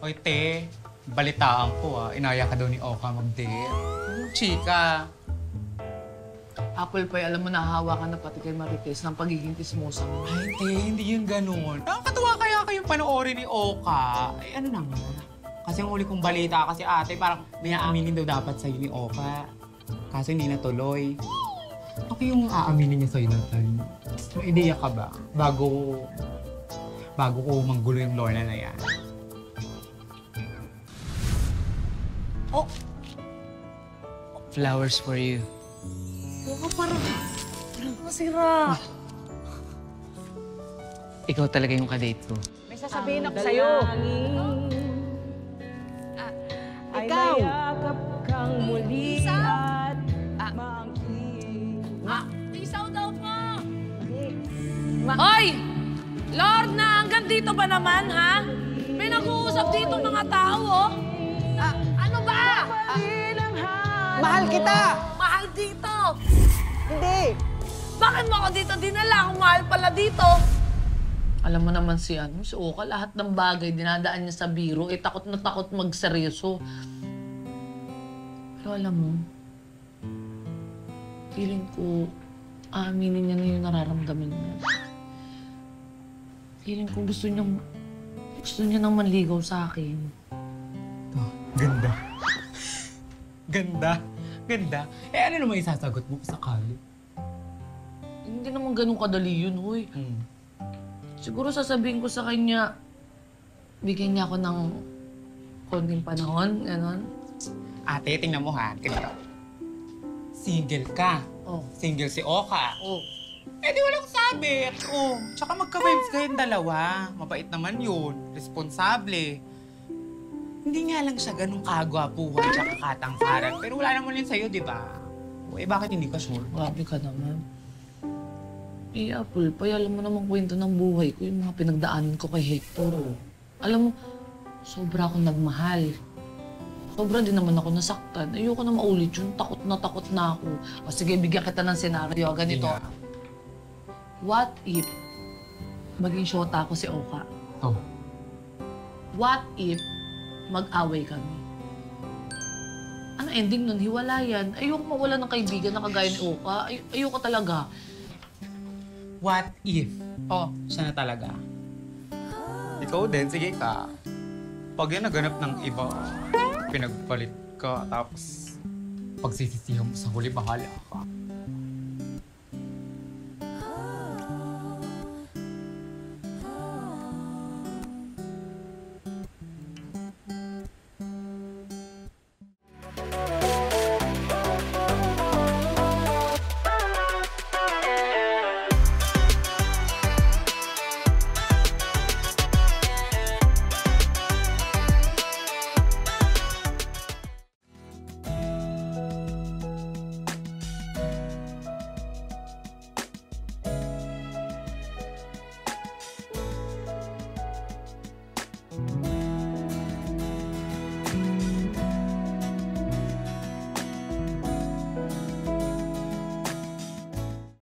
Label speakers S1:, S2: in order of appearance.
S1: Oy, te, balitaan ko inaya ka daw ni Oka mag-date. Chika.
S2: Apple pie, alam mo, nahahawa ka na pati kay Marites ng pagiging tismosa mo.
S1: Ay, te, hindi yun ganun. Nakakatuwa kaya kayong panoorin ni Oka. Ay, ano na nga. Kasi ang uli kong balita kasi ate, parang may aaminin daw dapat sa'yo ni Oka. Kaso hindi natuloy. Ako yung aaminin niya sa'yo natin. May ideya ka ba? Bago ko manggulo yung Lorna na yan.
S2: Oh!
S3: Flowers for you.
S2: Parang masira.
S3: Ikaw talaga yung kadate ko.
S4: May sasabihin ako sa'yo. Ikaw! Kang muli at
S2: Isaw daw po! Hoy! Lord na, hanggang dito ba naman, ha? May nag-uusap dito mga tao, oh. Ano ba?
S4: Mahal kita!
S2: Mahal dito!
S4: Hindi!
S2: Bakit mo ako dito dinala kung mahal pala dito? Alam mo naman si Oka, lahat ng bagay dinadaan niya sa biro, takot na takot magseryoso. Pero alam mo, feeling ko, aaminin niya na yung nararamdaman niya. Feeling ko gusto niya nang manligaw sa akin.
S1: Ganda. Ganda. Ganda. Eh, ano naman isasagot mo sakali?
S2: Hindi naman ganun kadali yun, huy. Siguro sasabihin ko sa kanya, bigyan niya ako ng konting panahon, gano'n.
S1: Ate, tingnan mo ha. Ganito. Single ka.
S2: Oh.
S1: Single si Oka.
S2: Oh.
S1: Eh, di walang sabit. Tsaka magka-vibes kayong dalawa. Mabait naman yun. Responsable. Hindi nga lang siya ganun kagwapuhan tsaka katangkaran. Pero wala naman yun sa'yo, di ba? Eh, bakit hindi ka sure?
S2: Grabe ka naman. Eh, Apple Pie, alam mo namang kwento ng buhay ko, yung mga pinagdaanan ko kay Hector. Alam mo, sobra akong nagmahal. Sobra din naman ako nasaktan. Ayoko na maulit yun. Takot na ako. O sige, bigyan kita ng senaryo. Ganito. What if maging shota ako si Oka?
S1: Oh.
S2: What if mag-away kami? Ano ending nun? Hiwalayan. Ayoko mawala ng kaibigan na kagaya ni Oka. Ayoko talaga.
S1: What if? Siya na talaga. Ikaw din, sige ka. Pag yan naganap ng iba, pinagpalit ka, tapos pagsisisihan mo sa huli, bahala ka.